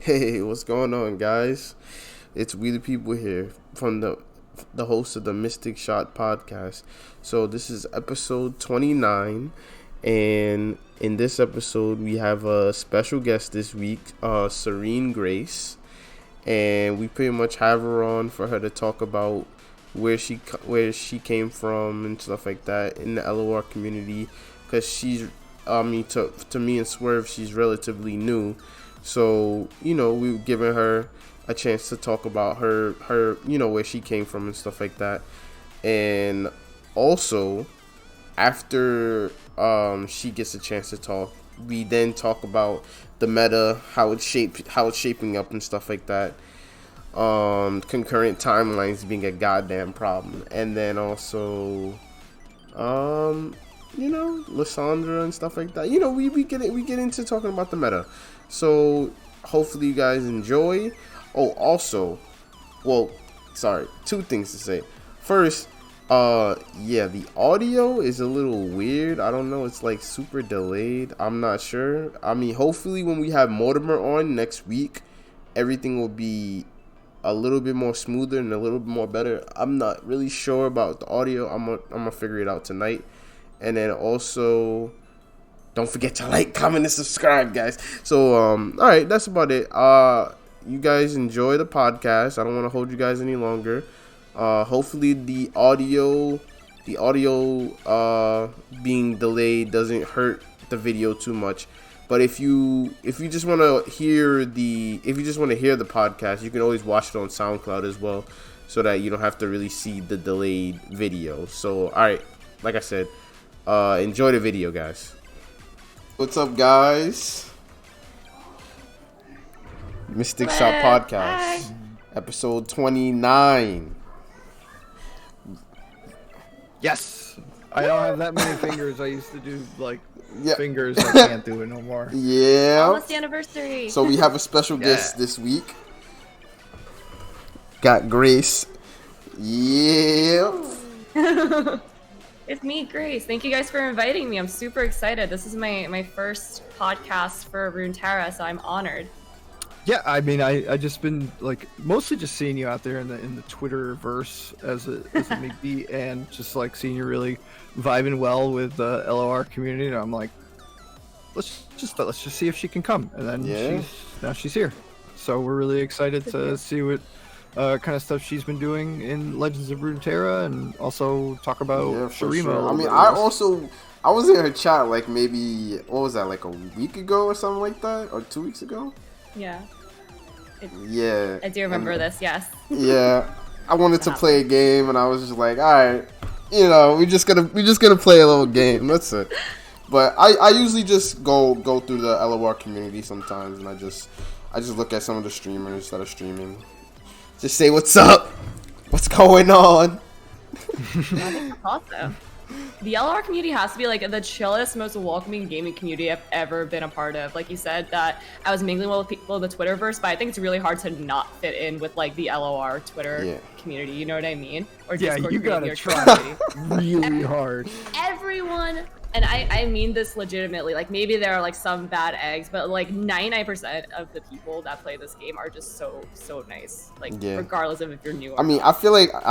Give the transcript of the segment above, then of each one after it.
Hey, what's going on, guys? It's We the People here from the host of the Mystic Shot podcast. So this is episode 29, and in this episode we have a special guest this week, Serene Grace, and we pretty much have her on for her to talk about where she came from and stuff like that in the LOR community, because she's to me and Swerve, she's relatively new. So, we've given her a chance to talk about her, where she came from and stuff like that. And also, after she gets a chance to talk, we then talk about the meta, how it's shaping up and stuff like that. Concurrent timelines being a goddamn problem. And then also, Lysandra and stuff like that. We get into talking about the meta. So hopefully you guys enjoy. Oh, also, two things to say. First, the audio is a little weird. I don't know, it's like super delayed. I'm not sure. I mean, hopefully when we have Mortimer on next week, everything will be a little bit more smoother and a little bit more better. I'm not really sure about the audio. I'm gonna figure it out tonight. And then also, don't forget to like, comment, and subscribe, guys. So, all right, that's about it. You guys enjoy the podcast. I don't want to hold you guys any longer. Hopefully the audio being delayed doesn't hurt the video too much. But if you just want to hear the podcast, you can always watch it on SoundCloud as well, so that you don't have to really see the delayed video. So, all right, like I said, enjoy the video, guys. What's up, guys? Mystic Shot Podcast, episode 29. Yes, I don't have that many fingers. I used to do fingers. I can't do it no more. Yeah. Almost the anniversary. So we have a special guest this week. Got Grace. Yeah. It's me, Grace. Thank you guys for inviting me. I'm super excited. This is my first podcast for Runeterra, so I'm honored. Yeah, I mean, I just been mostly just seeing you out there in the Twitterverse as it may be, and just seeing you really vibing well with the LOR community. And I'm like, let's just see if she can come. And then she's here. So we're really excited to see what kind of stuff she's been doing in Legends of Runeterra, and also talk about Shurima. Sure. I mean, I was in her chat maybe, what was that, a week ago or something like that, or 2 weeks ago? Yeah. Yeah. I do remember this, yes. Yeah. I wanted to play a game, and I was just like, all right, we're just gonna play a little game. That's it. But I usually just go through the LOR community sometimes, and I just look at some of the streamers that are streaming. Just say what's up, what's going on. That's awesome. The LR community has to be the chillest, most welcoming gaming community I've ever been a part of. Like you said, that I was mingling well with people in the Twitterverse, but I think it's really hard to not fit in with the LOR Twitter community. You know what I mean? Or Discord you gotta try really hard. Everyone. And I mean this legitimately. Maybe there are some bad eggs, but 99% of the people that play this game are just so nice. Regardless of if you're new or not. I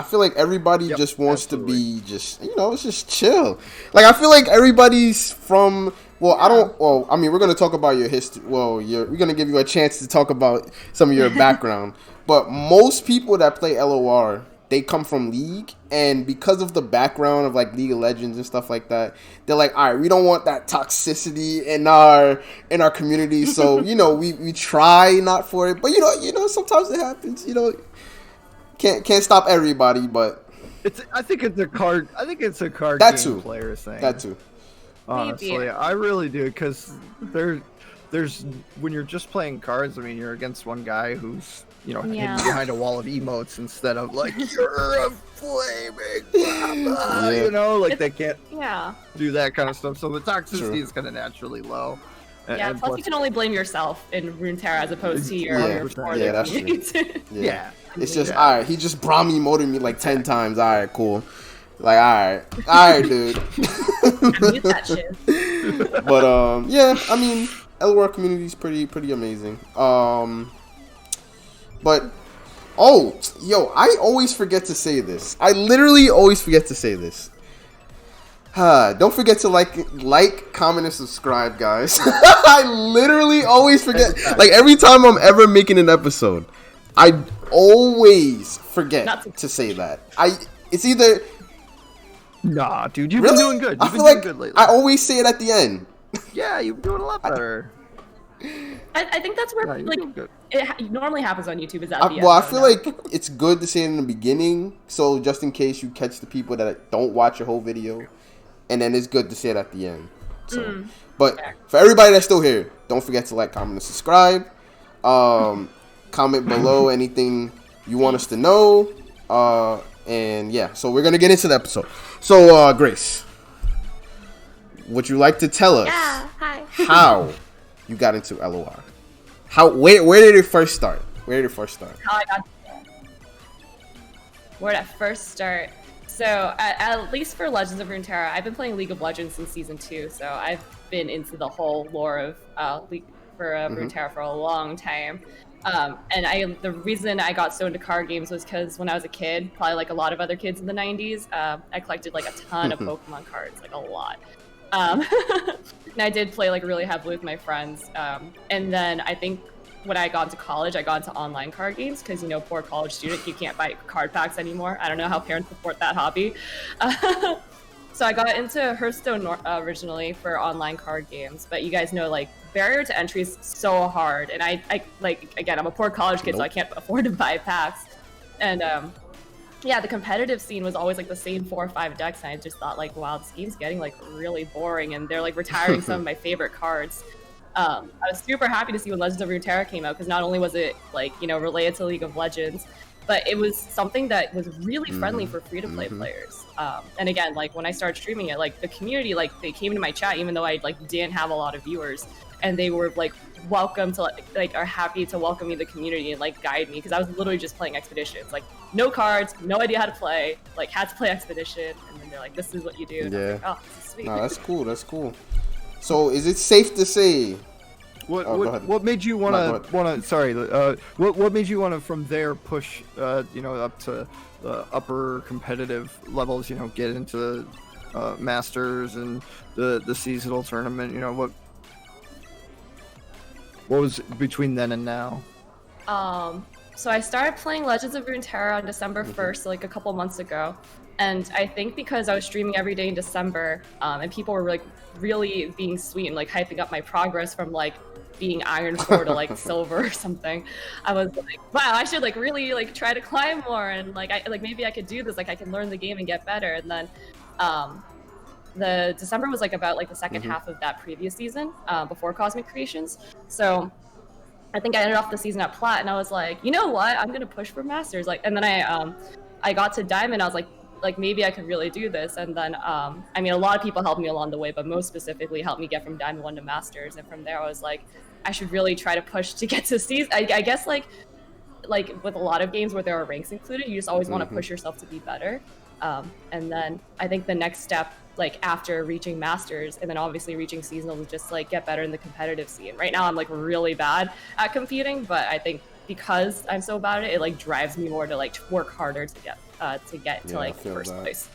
feel like everybody just wants to be it's just chill. I feel like everybody's from we're gonna talk about your history. We're gonna give you a chance to talk about some of your background. But most people that play LOR, they come from League, and because of the background of League of Legends and stuff like that, they're all right, we don't want that toxicity in our community, so we try not for it, but sometimes it happens. Can't stop everybody, but I think it's a card that game too. Player thing. That too. Honestly, Maybe. I really do, because there's when you're just playing cards, I mean, you're against one guy who's hidden behind a wall of emotes instead of you're a flaming they can't do that kind of stuff. So the toxicity is kind of naturally low. Yeah, plus you can only blame yourself in Runeterra as opposed to your that's true. Yeah. It's just all right. He just Brahmi motored me 10 times. All right, cool. All right, dude. Use that shit. But I mean, LOR community is pretty amazing. But I always forget to say this. I literally always forget to say this. Don't forget to like, comment, and subscribe, guys. I literally always forget. Like, every time I'm ever making an episode, I always forget to say that. It's either... Nah, dude, you've really? been doing good. I feel like I always say it at the end. Yeah, you've been doing a lot better. I think that's where it normally happens on YouTube. Is at the end. Well, I feel like it's good to say it in the beginning, so just in case you catch the people that don't watch your whole video, and then it's good to say it at the end. So, but for everybody that's still here, don't forget to like, comment, and subscribe. Comment below anything you want us to know. And yeah, so we're gonna get into the episode. So, Grace, would you like to tell us how you got into LOR? Where did it first start? How I got where did it first start? So at least for Legends of Runeterra, I've been playing League of Legends since season 2. So I've been into the whole lore of Runeterra for a long time. And the reason I got so into card games was because when I was a kid, probably like a lot of other kids in the 90s, I collected like a ton of Pokemon cards, like a lot. And I did play like really heavily with my friends. And then I think when I got into college, I got into online card games because, poor college student, you can't buy card packs anymore. I don't know how parents support that hobby. So I got into Hearthstone originally for online card games, but you guys know, like, barrier to entry is so hard, and I again, I'm a poor college kid, so I can't afford to buy packs. And yeah, the competitive scene was always like the same 4 or 5 decks, and I just thought, like, wow, this game's getting like really boring, and they're like retiring some of my favorite cards. I was super happy to see when Legends of Runeterra came out, because not only was it like, related to League of Legends, but it was something that was really friendly for free-to-play players. And again, like, when I started streaming it, like, the community, like, they came into my chat even though I like didn't have a lot of viewers, and they were like welcome to like are happy to welcome me to the community and like guide me, because I was literally just playing expeditions, like no cards, no idea how to play, like had to play expedition, and then they're like, this is what you do. And I was like, oh, this is sweet. No, that's cool. So is it safe to say what made you want to sorry what made you want to from there push up to the upper competitive levels, get into Masters and the seasonal tournament? What was between then and now? So I started playing Legends of Runeterra on December 1st, like a couple months ago. And I think because I was streaming every day in December, and people were like really being sweet and like hyping up my progress from like being Iron 4 to like Silver or something, I was like, wow, I should like really like try to climb more, and like maybe I could do this, like I can learn the game and get better. And then the December was like about like the second half of that previous season, before Cosmic Creations. So I think I ended off the season at Plat, and I was like, you know what, I'm gonna push for Masters. Like, and then I got to Diamond. I was like maybe I could really do this. And then I mean, a lot of people helped me along the way, but most specifically helped me get from Diamond 1 to Masters. And from there I was like, I should really try to push to get to season. I guess like with a lot of games where there are ranks included, you just always want to push yourself to be better. And then I think the next step, like after reaching Masters and then obviously reaching seasonal, is just like get better in the competitive scene. Right now I'm like really bad at competing, but I think because I'm so bad at it, it like drives me more to like work harder to get to like first place.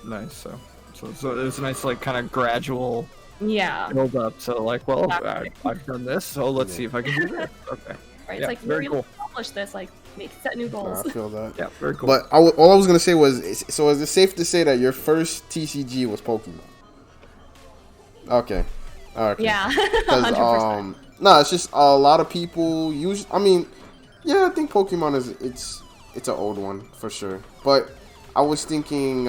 Nice. So it was a nice like kind of gradual build up. So like, well, exactly. I've done this, so let's see if I can do this. Okay. Right. It's like very cool. Accomplish this, like set new goals. I feel that. Yeah, very cool. But all I was gonna say was, so is it safe to say that your first TCG was Pokemon? Okay. Yeah. 100%. No, it's just a lot of people use. I mean, yeah, I think Pokemon it's an old one for sure. But I was thinking,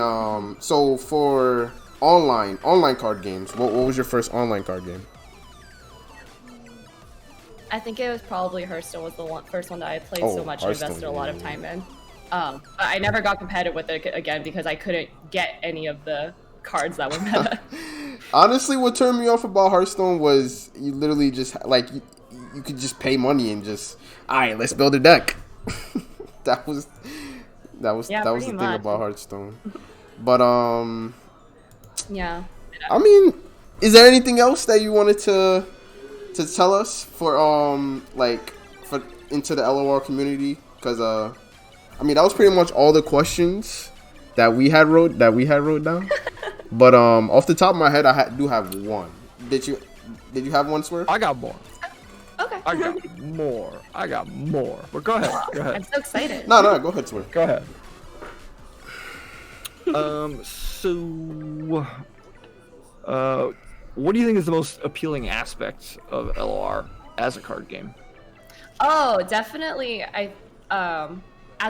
so for online card games, what was your first online card game? I think it was probably Hearthstone was the first one that I played so much and invested a lot of time in. But I never got competitive with it again because I couldn't get any of the cards that were meta. Honestly, what turned me off about Hearthstone was you literally just like you could just pay money and just, all right, let's build a deck. that was the thing about Hearthstone. But yeah. I mean, is there anything else that you wanted to tell us for into the LOR community because I mean that was pretty much all the questions that we had wrote down. But off the top of my head, I do have one. Did you have one, Swerve? I got more. Okay. I got more. But go ahead. I'm so excited. No, go ahead, Swerve. Go ahead. What do you think is the most appealing aspect of LOR as a card game? Oh, definitely. As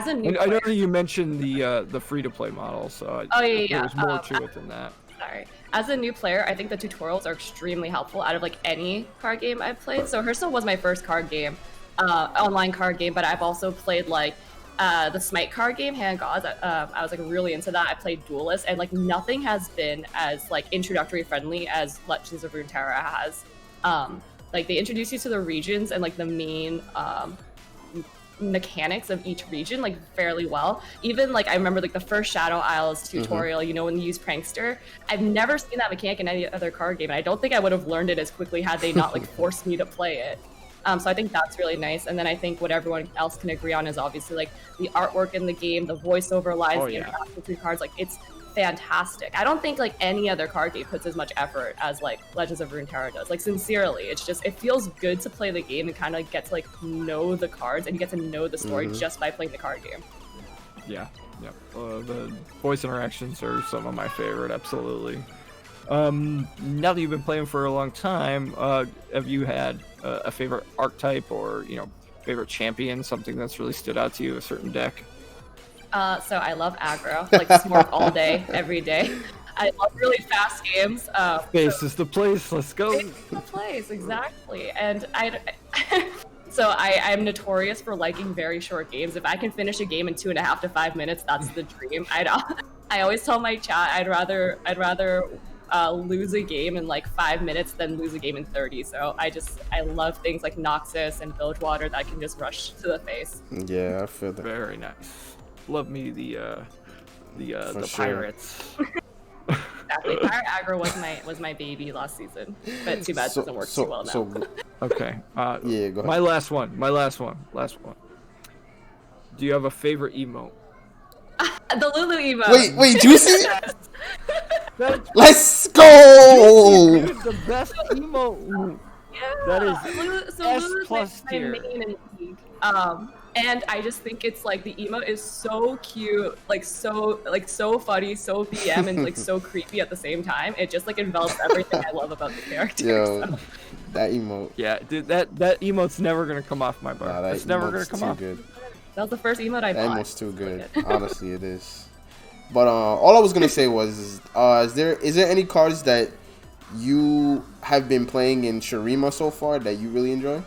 a new I know player, that you mentioned the free-to-play model, so there's more to it than that. sorry. As a new player, I think the tutorials are extremely helpful out of like any card game I've played. So Hearthstone was my first card game, online card game, but I've also played like the Smite card game, Hand Gods. I was like really into that. I played Duelist, and like nothing has been as like introductory friendly as Legends of Runeterra has. Like they introduce you to the regions and like the main mechanics of each region like fairly well. Even like I remember like the first Shadow Isles tutorial, you know, when you use Prankster. I've never seen that mechanic in any other card game, and I don't think I would have learned it as quickly had they not like forced me to play it. So I think that's really nice. And then I think what everyone else can agree on is obviously like the artwork in the game, the voiceover lines, the interaction between cards. Like it's fantastic. I don't think like any other card game puts as much effort as like Legends of Runeterra does. Like sincerely, it's just it feels good to play the game and kind of get to like know the cards and you get to know the story just by playing the card game. Yeah. The voice interactions are some of my favorite. Absolutely. Now that you've been playing for a long time, have you had a favorite archetype or favorite champion? Something that's really stood out to you? A certain deck? So I love aggro, like Smork all day, every day. I love really fast games. Space is the place. Let's go. Space is the place, exactly. And I'm notorious for liking very short games. If I can finish a game in 2.5 to 5 minutes, that's the dream. I always tell my chat I'd rather lose a game in like 5 minutes than lose a game in 30. So I love things like Noxus and Bilgewater that I can just rush to the face. Yeah, I feel that. Very nice. Love me the sure. pirates. Exactly. Pirate aggro was my baby last season, but too bad it doesn't work too well now. Okay. Yeah, go ahead. My last one. Do you have a favorite emote? The Lulu emote. Wait, Juicy? That's Let's go! the best emote. Yeah. That is Lulu's plus my tier. main in League. And I just think it's like the emote is so cute, like so funny, so BM, and like so creepy at the same time. It just like envelops everything I love about the character. Yo, so. that emote. Yeah, dude, that emote's never gonna come off my bar. Nah, that it's never gonna emote's come too off. good. That was the first emote I That bought. emote's too good. Honestly, it is. But all I was gonna say was, is there any cards that you have been playing in Shurima so far that you really enjoy?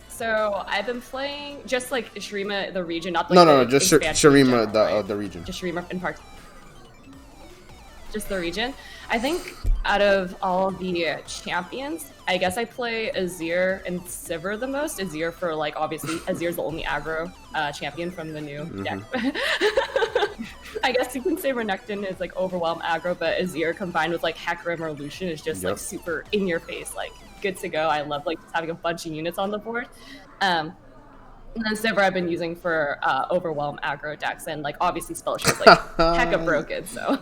So I've been playing just like Shurima the region, not like No, just Shurima right? the region. Just Shurima in part. Just the region. I think out of all the champions, I guess I play Azir and Sivir the most. Azir for like obviously Azir's the only aggro champion from the new deck. I guess you can say Renekton is like overwhelm aggro, but Azir combined with like Hecarim or Lucian is just like super in your face, like good to go. I love like just having a bunch of units on the board. And then Sivir I've been using for overwhelm aggro decks, and like obviously spell shield's like hecka broken, so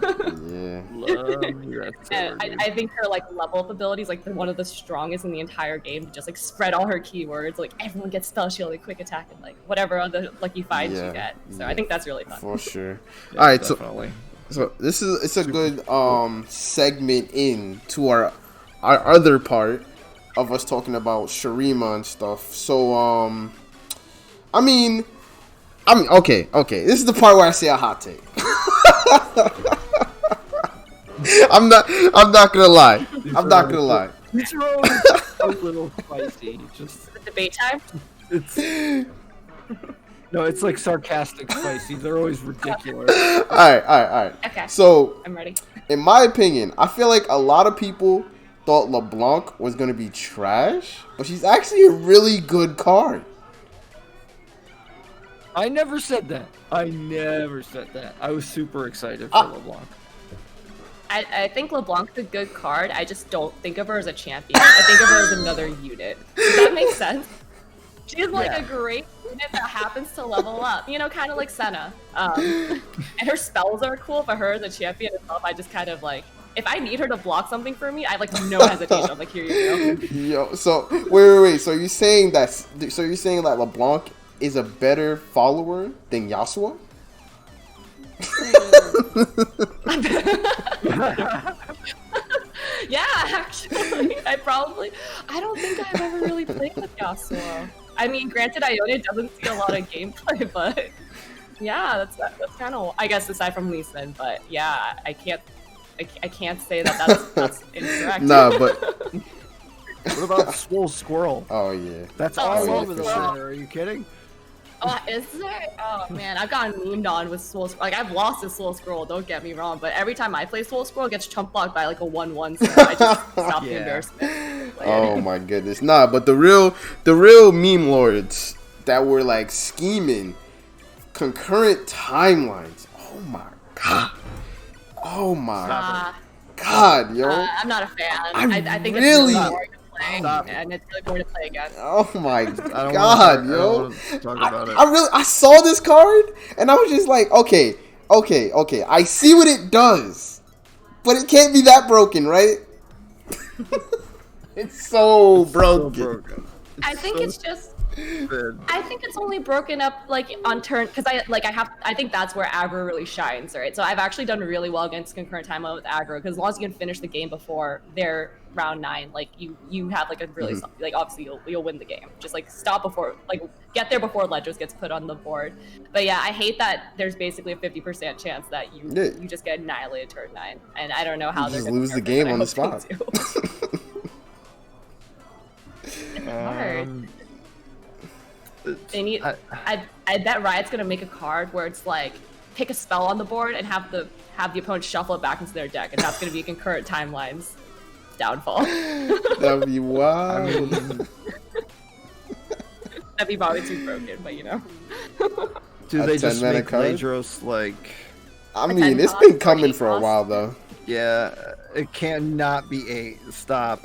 Yeah. Love your and I think her like level up abilities like one of the strongest in the entire game to just like spread all her keywords, like everyone gets spell shield and quick attack and like whatever other lucky finds you get. So I think that's really fun. For sure. Yeah, All right, definitely. so it's a good segment in to our other part of us talking about Shurima and stuff. So I mean, okay. This is the part where I say a hot take. I'm not gonna lie. These are always a little spicy. Just Debate time. it's like sarcastic spicy. They're always ridiculous. All right. Okay. So, I'm ready. in my opinion, I feel like a lot of people thought LeBlanc was gonna be trash, but she's actually a really good card. I never said that. I was super excited for LeBlanc. I think LeBlanc's a good card. I just don't think of her as a champion. I think of her as another unit. Does that make sense? She's like a great unit that happens to level up. You know, kind of like Senna. And her spells are cool. For her as a champion itself, I just kind of like, if I need her to block something for me, I have like no hesitation. I'm like, here you go. Yo, so wait. So you're saying that LeBlanc is a better follower than Yasuo? Yeah, actually, I don't think I've ever really played with Yasuo. I mean, granted, Ione doesn't see a lot of gameplay, but yeah, that's kind of, I guess, aside from Lee Sin, but yeah, I can't say that's incorrect. Nah, but What about Swole Squirrel? oh yeah, That's Oh, all Swole over the Squirrel. center. Are you kidding? Oh, is there? Oh man, I've gotten memed on with Swole Squirrel. Like I've lost to Swole Squirrel, don't get me wrong, but every time I play Swole Squirrel, it gets chump blocked by like a 1-1, so I just stop the Yeah. embarrassment. oh my goodness, nah. But the real meme lords that were like scheming concurrent timelines. Oh my god, yo. I'm not a fan. I think really- it's really boring to play, Stop. and it's really boring to play again. Oh my I don't god, wanna yo. talk about it. I saw this card and I was just like, okay. I see what it does, but it can't be that broken, right? It's so broken. I think it's just. Stupid. I think it's only broken up like on turn because I think that's where aggro really shines, right? So I've actually done really well against concurrent timeline with aggro because as long as you can finish the game before their round 9, like you have like a really like obviously you'll win the game. Just like stop before like get there before Ledgers gets put on the board. But yeah, I hate that there's basically a 50% chance that you just get annihilated turn 9, and I don't know how they're just gonna lose the nerf it, game but I on the hope spot. they do. It's hard. They need. I bet Riot's gonna make a card where it's like pick a spell on the board and have the opponent shuffle it back into their deck, and that's gonna be concurrent timelines downfall. That'd be wild. That'd be probably too broken, but you know. Do A they just 10-mana make card? Ladros like? I A mean, 10 it's cost been or coming 8 for a cost? while though. Yeah, it cannot be 8. Stop.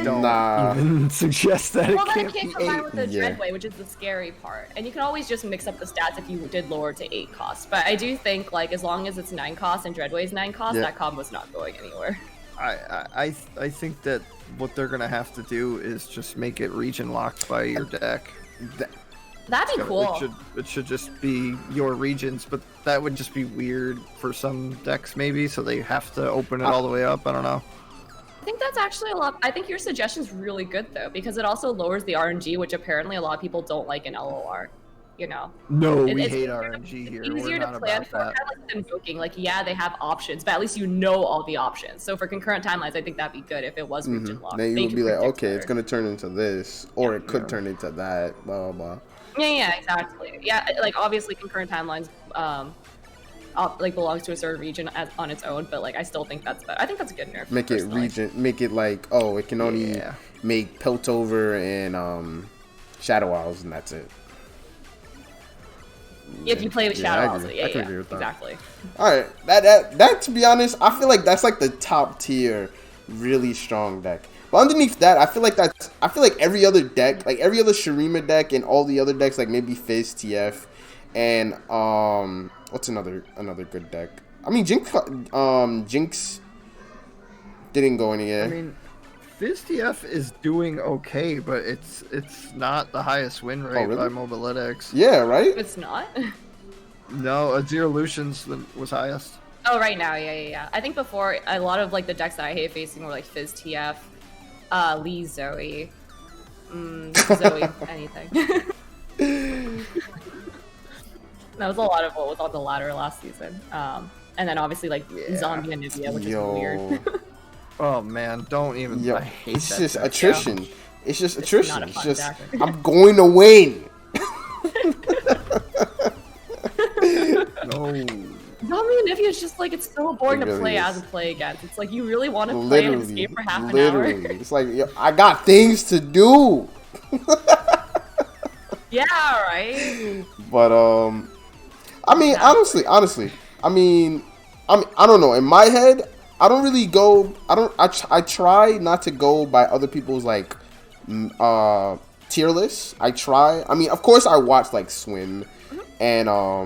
Don't Nah. even suggest that Well, it then it can't can't be combine 8. with the Yeah. Dreadway, which is the scary part. And you can always just mix up the stats if you did lower to 8 cost. But I do think, like, as long as it's 9 cost and Dreadway is 9 cost, Yeah. that combo's not going anywhere. I think that what they're gonna have to do is just make it region locked by your deck. That'd be cool. It should just be your regions, but that would just be weird for some decks maybe, so they have to open it all the way up. I don't know. I think that's actually a lot. I think your suggestion's really good though, because it also lowers the RNG, which apparently a lot of people don't like in LOR. You know, No, It- we it's hate easier- RNG here. it's We're easier not to plan about for. that. Kind of like invoking, like yeah, they have options, but at least you know all the options. So for concurrent timelines, I think that'd be good if it was region locked. Then you would can be like, predict okay, it's better. gonna turn into this, or it could turn into that. Blah blah blah. Yeah, exactly. Yeah, like obviously concurrent timelines, like belongs to a certain region on its own, but like I still think that's better. I think that's a good nerf. Make it personally. region. Make it like, oh, it can only Yeah. make Piltover and Shadow Isles, and that's it. If you play with Yeah, I Shadow Isles, agree. yeah, I can yeah, agree with that. exactly. All right, that to be honest, I feel like that's like the top tier, really strong deck. But underneath that, I feel like every other deck, like every other Shurima deck and all the other decks, like maybe Fizz, TF, and what's another good deck? I mean, Jinx didn't go anywhere. I mean, FizzTF is doing okay, but it's not the highest win rate really? by Mobilytics. Yeah, right. It's not. No, Azir was highest. Oh, right now, yeah. I think before a lot of like the decks that I hate facing were like Fizz, TF, Lee, Zoe, Zoe, anything. That was a lot of what was on the ladder last season. And then obviously like Zombie and Nivea, which is weird. Oh man, don't even. Yo, I hate it's that just deck. attrition. It's just attrition. not a It's fun just deck. I'm going to win. No. Zombie and Nivea is just like it's so boring It to really play is. as and play against. It's like you really want to play and escape for half an hour. It's like, yo, I got things to do. Yeah, right. But I mean, honestly, I mean, I don't know. In my head, I don't really go. I try not to go by other people's like tier lists. I try. I mean, of course, I watch like Swim, and I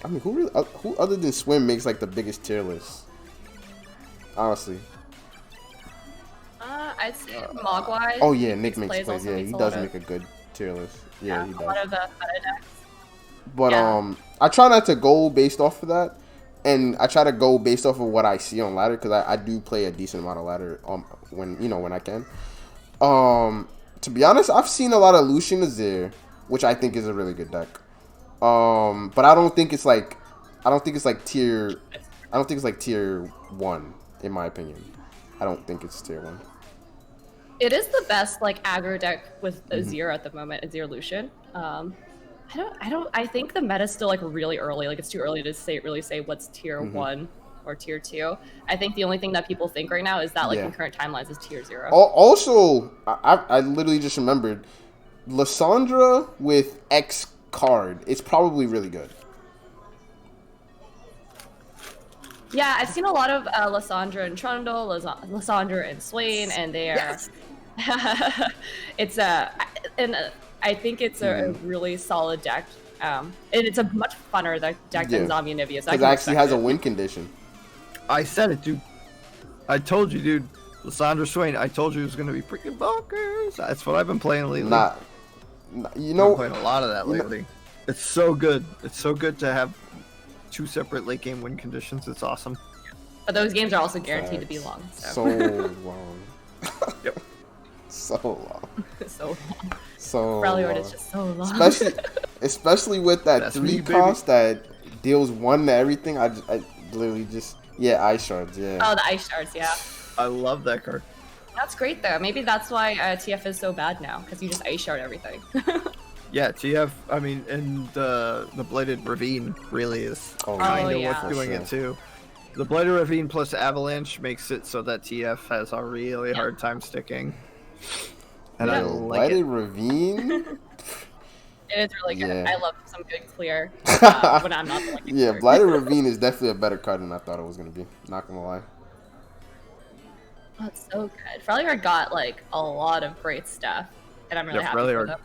mean, who other than Swim makes like the biggest tier list? Honestly. I'd say Mogwai. Oh yeah, Nick makes plays. Yeah, he does make a good tier list. Yeah, he does. A lot of the meta decks. But I try not to go based off of that, and I try to go based off of what I see on ladder because I do play a decent amount of ladder when I can. To be honest, I've seen a lot of Lucian Azir, which I think is a really good deck. But I don't think it's like tier 1 in my opinion. I don't think it's tier 1. It is the best like aggro deck with Azir at the moment, Azir Lucian. I think the meta's still like really early. Like it's too early to say what's tier 1 or tier 2. I think the only thing that people think right now is that like in current timelines is tier 0. Also, I literally just remembered Lissandra with X card. It's probably really good. Yeah, I've seen a lot of Lissandra and Trundle, Lissandra and Swain, and they are. It's I think it's a really solid deck, and it's a much funner deck than Zombie and Nivea. Because it actually has a win condition. I said it, dude. I told you, dude. Lissandra Swain. I told you it was gonna be freaking bonkers. That's what I've been playing lately. You know, I've been playing a lot of that lately. It's so good. It's so good to have 2 separate late game win conditions. It's awesome. But those games are also guaranteed to be long. So long. Yep. So long. So long. So Freljord is just so long. Especially with that 3 cost that deals 1 to everything. I literally just Ice Shards. Yeah. Oh, the Ice Shards. Yeah. I love that card. That's great though. Maybe that's why TF is so bad now because you just Ice Shard everything. Yeah, TF. I mean, and the Blighted Ravine really is kind of what's doing it too. The Blighted Ravine plus Avalanche makes it so that TF has a really hard time sticking. And I like Blighted Ravine. It is really good. Yeah. I love some good clear when I'm not looking. Yeah, Blighted Ravine is definitely a better card than I thought it was gonna be. Not gonna lie. Oh, it's so good. Freljord got like a lot of great stuff, and I'm really happy for them.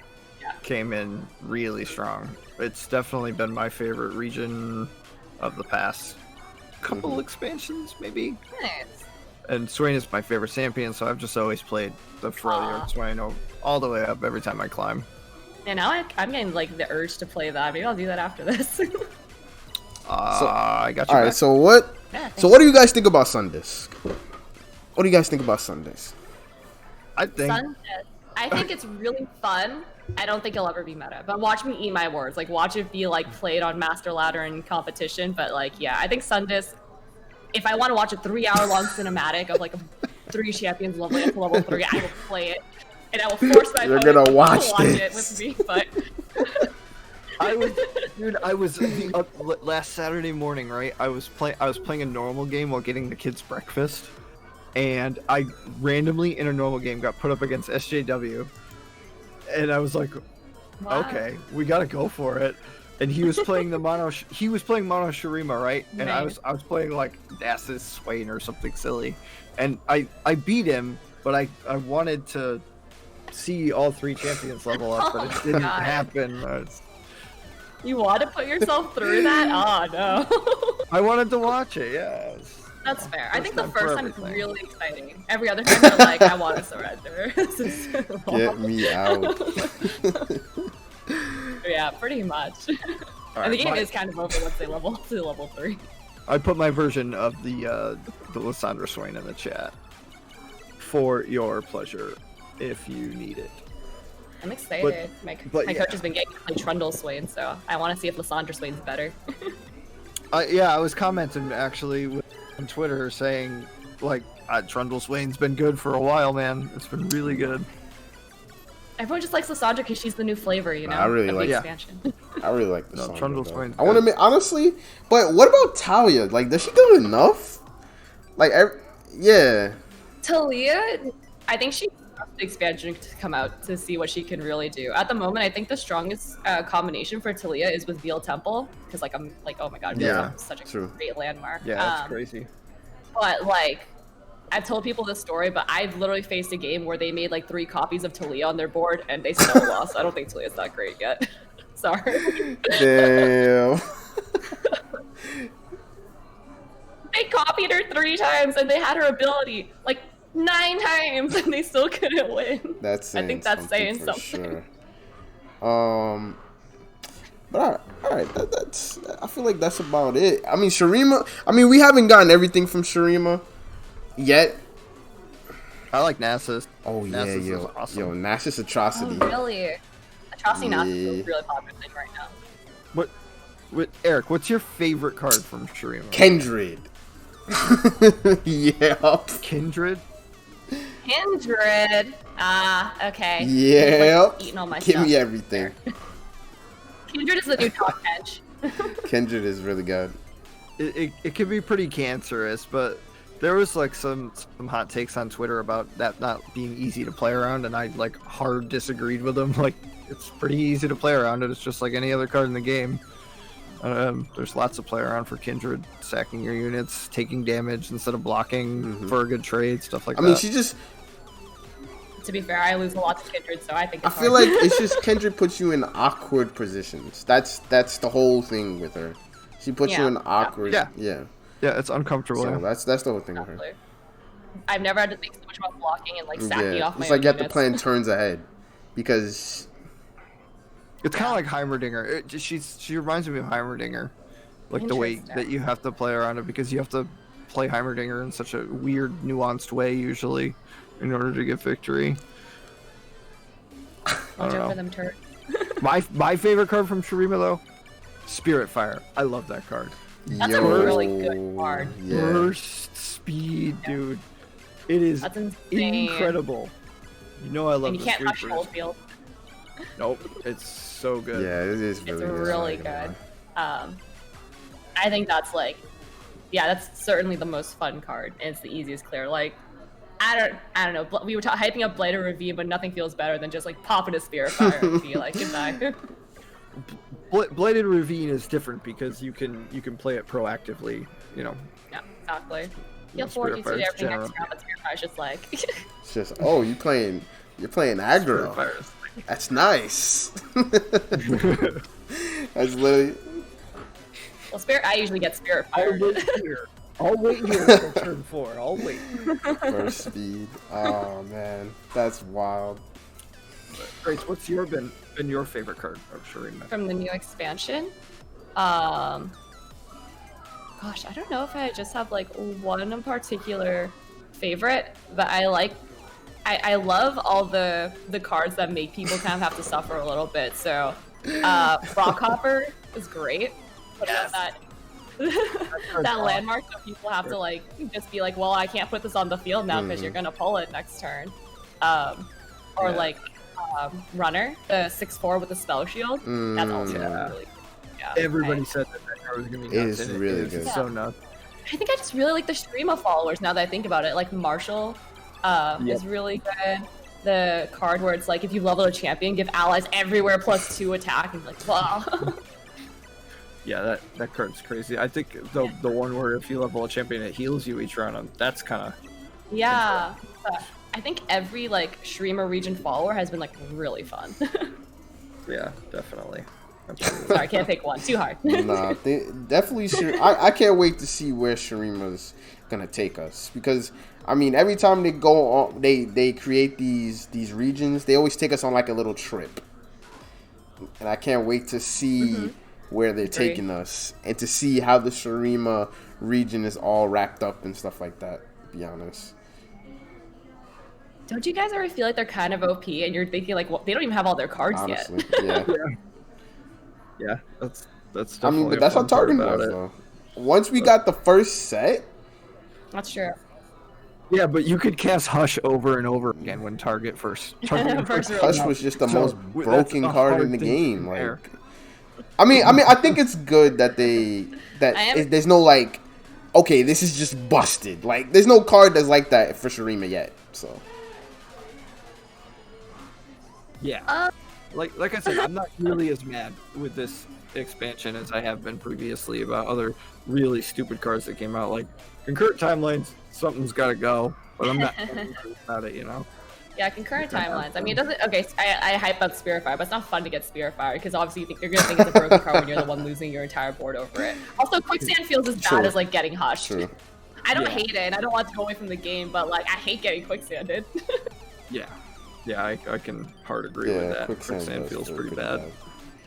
Came in really strong. It's definitely been my favorite region of the past couple expansions, maybe. Nice. And Swain is my favorite champion, so I've just always played the Freljord Swain all the way up every time I climb. And now I'm getting like the urge to play that. Maybe I'll do that after this. I got you. All right. So what? Yeah, so what do you guys think about Sundisk? What do you guys think about Sundisk? I think it's really fun. I don't think it'll ever be meta, but watch me eat my words. Like, watch it be like played on Master Ladder and competition. But like, yeah, I think Sundisk. If I want to watch a 3-hour-long cinematic of like 3 champions leveling up to level 3, I will play it, and I will force my opponent gonna watch to watch it with me. But I was last Saturday morning, right? I was playing a normal game while getting the kids breakfast, and I randomly in a normal game got put up against SJW. And I was like, okay, we gotta go for it. And he was playing the mono Shurima, right? And I was playing like Nasus Swain or something silly. And I beat him, but I wanted to see all 3 champions level up, but it didn't happen. You want to put yourself through that? Oh no. I wanted to watch it, yeah. That's fair. I think the first time it's really exciting. Every other time you're like, I want to surrender. This is so long. Get me out. Yeah, pretty much. And the game is kind of over once they level up to level 3. I put my version of the Lissandra Swain in the chat for your pleasure if you need it. I'm excited. My coach has been getting to play Trundle Swain, so I want to see if Lissandra Swain's better. I was commenting actually on Twitter saying, like, Trundle Swain's been good for a while, man. It's been really good. Everyone just likes Lissandra because she's the new flavor, you know? I really like expansion. I really like the song. Trundle Swain. I want to admit, honestly, but what about Talia? Like, does she do enough? Like, yeah. Talia, I think she wants the expansion to come out to see what she can really do. At the moment, I think the strongest combination for Talia is with Veil Temple, because I'm like, oh my god, Veil Temple is such a great landmark. Yeah, that's crazy. But like, I've told people this story, but I've literally faced a game where they made like 3 copies of Talia on their board and they still lost. I don't think Talia's that great yet. Sorry. Damn. They copied her 3 times and they had her ability like 9 times and they still couldn't win. That's saying I think that's saying for something. Sure. But all right, that's. I feel like that's about it. I mean, Shurima. I mean, we haven't gotten everything from Shurima yet. I like Nasus. Oh yeah, Nasus is yo, awesome. yo, Nasus Atrocity. Oh, really? Atrocity Yeah. Nasus is a really popular thing right now. Eric, what's your favorite card from Shurima? Kindred. Yep. Kindred? Kindred. Okay. Yep. Eating all my Give stuff. me everything. Kindred is the new top bench. Kindred is really good. It can be pretty cancerous, but there was like some hot takes on Twitter about that not being easy to play around, and I like hard disagreed with them. Like, it's pretty easy to play around it. It's just like any other card in the game. There's lots of play around for Kindred, sacking your units, taking damage instead of blocking for a good trade, stuff like that. I mean, she just. To be fair, I lose a lot to Kindred, so I think I it's feel hard. like it's just Kindred puts you in awkward positions. That's the whole thing with her. She puts you Yeah. in awkward. Yeah. Yeah. Yeah, it's uncomfortable. So yeah. that's the whole thing with her. Exactly. I've never had to think so much about blocking and like sacking Yeah. off my It's like own you have to units. plan turns ahead because. It's kind of like Heimerdinger. She reminds me of Heimerdinger, like the way Interesting. that you have to play around it, because you have to play Heimerdinger in such a weird, nuanced way usually in order to get victory. Watch don't out know. for them turns. My favorite card from Shurima though, Spirit Fire. I love that card. That's a really good card. Yeah. Burst speed, dude. It is That's insane. incredible. You know I love And you the can't Spirit touch Burst. Oldfield. Nope, it's so good. Yeah, it is It's really good. really good. I think that's like, yeah, that's certainly the most fun card, and it's the easiest clear. Like, I don't know. We were hyping up Blighted Ravine, but nothing feels better than just like popping a Spirit Fire and be like, goodbye. Bladed Ravine is different because you can play it proactively. You know. Yeah, exactly. You'll Spirit forward you to Fire's everything general. next round, but Spirit Fire's just like, It's just you're playing aggro. Fire is- That's nice. That's literally. well, Spirit. I usually get Spirit I'll Fire. wait here. I'll wait here until turn 4. I'll wait. Burst speed. Oh man, that's wild. Grace, what's been your favorite card of Shurima? From the new expansion. Gosh, I don't know if I just have like one in particular favorite, but I love all the cards that make people kind of have to suffer a little bit. So, Rockhopper is great. Put out that that landmark, so people have to like just be like, well, I can't put this on the field now because you're gonna pull it next turn. Or like Runner, the 6/4 with the spell shield. That's also Yeah. really good. Yeah, Everybody said that card was gonna be It nuts. is and really is. good. It's so nuts. I think I just really like the Shurima followers now that I think about it. Like Marshall is really good. The card where it's like if you level a champion, give allies everywhere +2 attack. And like, wow. Yeah, that card's crazy. I think the one where if you level a champion, it heals you each round. That's kind of Yeah. But I think every like Shurima region follower has been like really fun. yeah, definitely. Sorry, I can't pick one. Too hard. Nah, definitely. I can't wait to see where Shurima's gonna take us because I mean every time they go on, they create these regions. They always take us on like a little trip, and I can't wait to see where they're taking us and to see how the Shurima region is all wrapped up and stuff like that. To be honest. Don't you guys ever feel like they're kind of OP and you're thinking like, well, they don't even have all their cards Honestly, yet? yeah. Yeah, that's I definitely mean, but a that's how fun part Target about was it. though. Once we got the first set, That's true. Yeah, but you could cast Hush over and over again when Target first. First release. Hush was just the So, most that's broken a card hard in the thing to game. compare. Like, I mean, I think it's good that there's no like, okay, this is just busted. Like, there's no card that's like that for Shurima yet. So Yeah. like I said, I'm not really as mad with this expansion as I have been previously about other really stupid cards that came out. Like concurrent timelines, something's got to go, but I'm not angry about it, you know. Yeah, concurrent timelines. I mean, it doesn't. Okay, so I hype up Spirit Fire, but it's not fun to get Spirit Fire because obviously you're gonna think it's a broken card when you're the one losing your entire board over it. Also, Quicksand feels as bad as like getting hushed. True. I don't hate it, and I don't want to go away from the game, but like I hate getting Quicksanded. Yeah, I can hard agree with that. Quicksand feels pretty bad.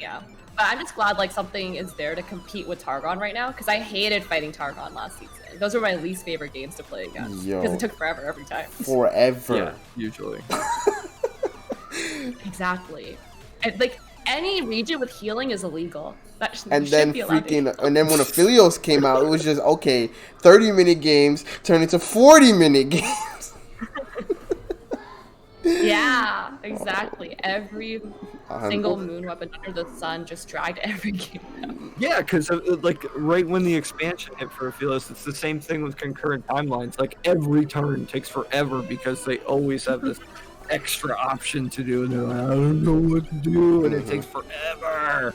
Yeah, but I'm just glad like something is there to compete with Targon right now because I hated fighting Targon last season. Those were my least favorite games to play against because it took forever every time. Forever. Yeah, usually. Exactly. And, like any region with healing is illegal. And then and then when Aphelios came out, it was just okay. 30-minute games turned into 40-minute games. Yeah, exactly. Every single moon weapon under the sun just dragged every game down. Yeah, because like right when the expansion hit for Aphelios, it's the same thing with concurrent timelines. Like every turn takes forever because they always have this extra option to do, and they're like, I don't know what to do, and it takes forever.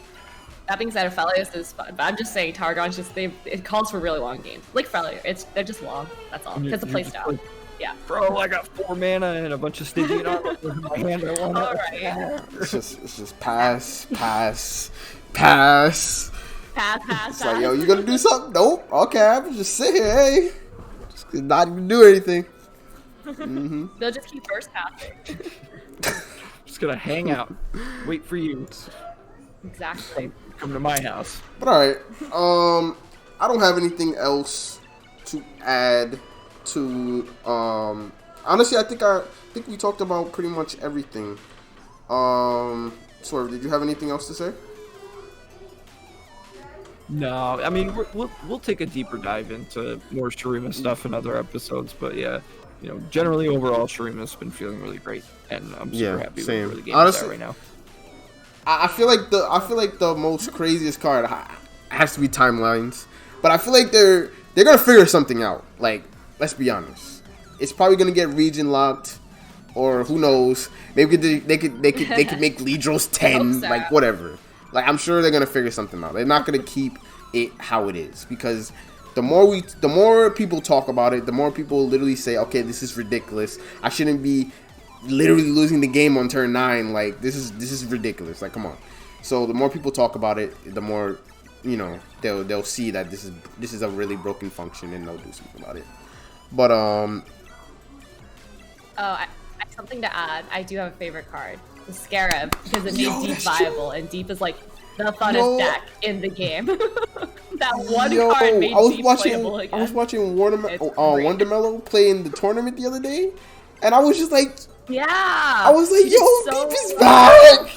That being said, Aphelios is fun, but I'm just saying Targon's just it calls for really long games. Like Frelia, they're just long. That's all. Because the playstyle. Like, yeah. Bro, I got 4 mana and a bunch of Stygian armor in my hand. All right. It's just pass. Pass. It's like, yo, you gonna do something? Nope. Okay, I'm just sit here, hey. Just not even do anything. Mm-hmm. They'll just keep first passing. Just gonna hang out, wait for you. Exactly. Come to my house. But alright, I don't have anything else to add to honestly I think we talked about pretty much everything. Swerve, did you have anything else to say? No, I mean we'll take a deeper dive into more Shurima stuff in other episodes, but yeah, you know, generally overall Shurima's been feeling really great, and I'm super happy with where the game is at right now. I feel like the most craziest card has to be Timelines, but I feel like they're gonna figure something out. Like, let's be honest, it's probably gonna get region locked, or who knows? Maybe they could make Lidros 10, like whatever. Like, I'm sure they're gonna figure something out. They're not gonna keep it how it is, because the more people talk about it, the more people literally say, okay, this is ridiculous. I shouldn't be literally losing the game on turn 9. Like, this is ridiculous. Like, come on. So the more people talk about it, the more, you know, they'll see that this is a really broken function, and they'll do something about it. But I have something to add. I do have a favorite card, the Scarab, because it made Deep viable, and Deep is like the funnest deck in the game. That one card made Deep playable again. I was watching Wondermello play in the tournament the other day, and I was just like, yeah. I was like, yo, Deep is back.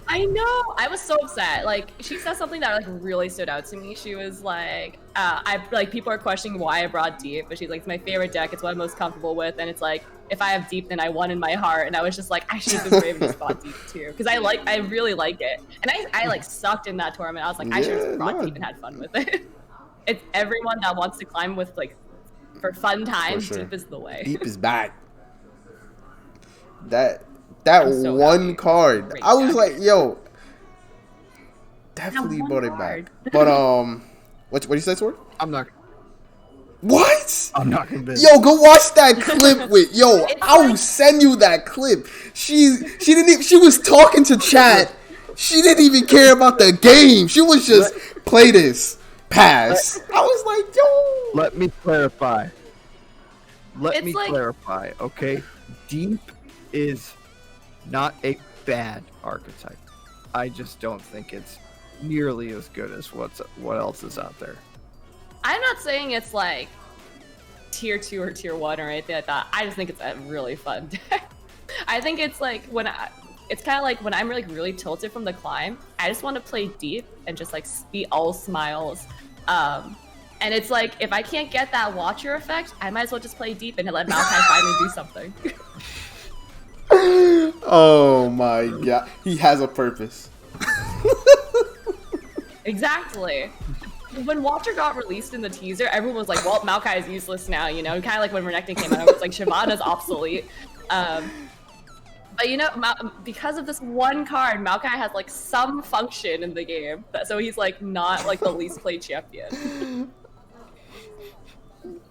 I know. I was so upset. Like, she said something that like really stood out to me. She was like, people are questioning why I brought Deep, but she's like, it's my favorite deck. It's what I'm most comfortable with, and it's like, if I have Deep, then I won in my heart. And I was just like, I should have been brave and just bought Deep too, because I really like it. And I like sucked in that tournament. I was like, I should have just brought Deep and had fun with it. It's everyone that wants to climb with like for fun times. For sure. Deep is the way. Deep is back. That one card, great I was like, yo, definitely brought it back. But what you say, Sword? I'm not. What? I'm not convinced. Yo, go watch that clip with I will send you that clip. She didn't even, she was talking to chat. She didn't even care about the game. She was just play this, pass. I was like, yo. Let me clarify. Let me clarify, okay? Deep is not a bad archetype. I just don't think it's nearly as good as what else is out there. I'm not saying it's like tier 2 or tier 1 or anything like that. I just think it's a really fun deck. I think it's like it's kind of like when I'm like really tilted from the climb, I just want to play Deep and just like be all smiles. And it's like, if I can't get that Watcher effect, I might as well just play Deep and let Malachi finally do something. Oh my god, he has a purpose. Exactly. When Watcher got released in the teaser, everyone was like, well, Maokai is useless now, you know? Kind of like when Renekton came out, it was like, Shyvana's obsolete. But But you know, because of this one card, Maokai has like some function in the game, so he's like not like the least played champion.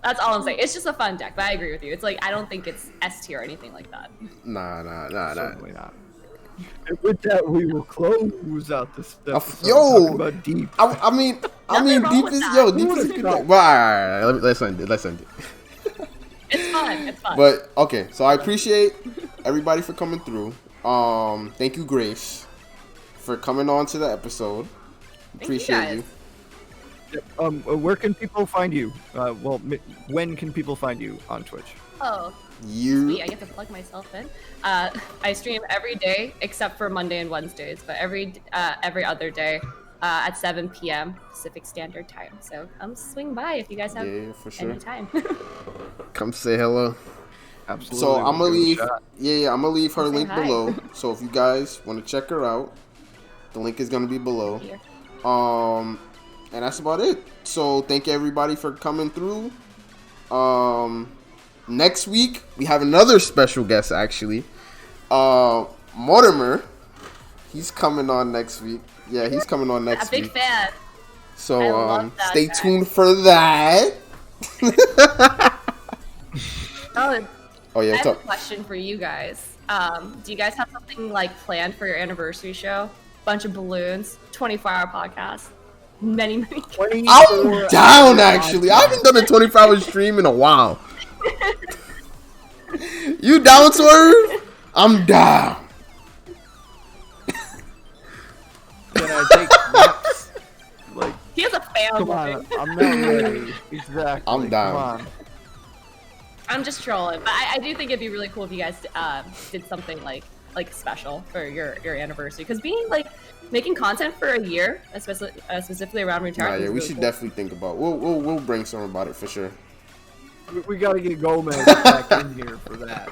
That's all I'm saying. It's just a fun deck, but I agree with you. It's like I don't think it's S tier or anything like that. Nah. Certainly not. And with that, we will close out this episode. Yo, talking about deep. I mean, Nothing wrong deep with is that. deep is a good deck. Well, all right. Let's end it. It's fun. It's fun. But okay, so I appreciate everybody for coming through. Thank you, Grace, for coming on to the episode. Appreciate you. Where can people find you? When can people find you on Twitch? Oh, sweet. I get to plug myself in. I stream every day except for Monday and Wednesdays, but every other day at 7 p.m. Pacific Standard Time. So come swing by if you guys have for sure. any time. Come say hello. Absolutely. So I'm gonna leave. I'm gonna leave her link hi. below. So if you guys want to check her out, the link is gonna be below. Here. And that's about it. So thank you everybody for coming through. Next week we have another special guest actually. Mortimer. He's coming on next week. Yeah, he's coming on next week. A big fan. So I love that stay guy. tuned for that. Oh yeah, I what's have a up? question for you guys. Do you guys have something like planned for your anniversary show? Bunch of balloons, 24-hour podcast, many. I'm down actually. I haven't done a 24-hour stream in a while. You down, Swerve? I'm down. Can I take naps? Like, He has a fan. come on, I'm not ready. Exactly. I'm down. Come on. I'm just trolling, but I do think it'd be really cool if you guys did something like special for your anniversary. Because being like making content for a year, especially specifically around Runeterra, Nah, yeah, is we really should cool. definitely think about. We'll brainstorm about it for sure. We gotta get Gomez back in here for that.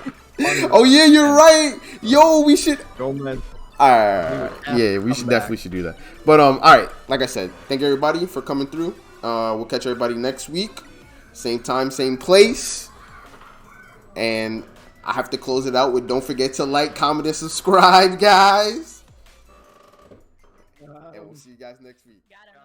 Oh yeah, you're right. Yo, we should. Gomez. Alright, yeah, we should definitely should do that. But all right, like I said, thank everybody for coming through. We'll catch everybody next week, same time, same place. And I have to close it out with don't forget to like, comment, and subscribe, guys. And we'll see you guys next week. Got it.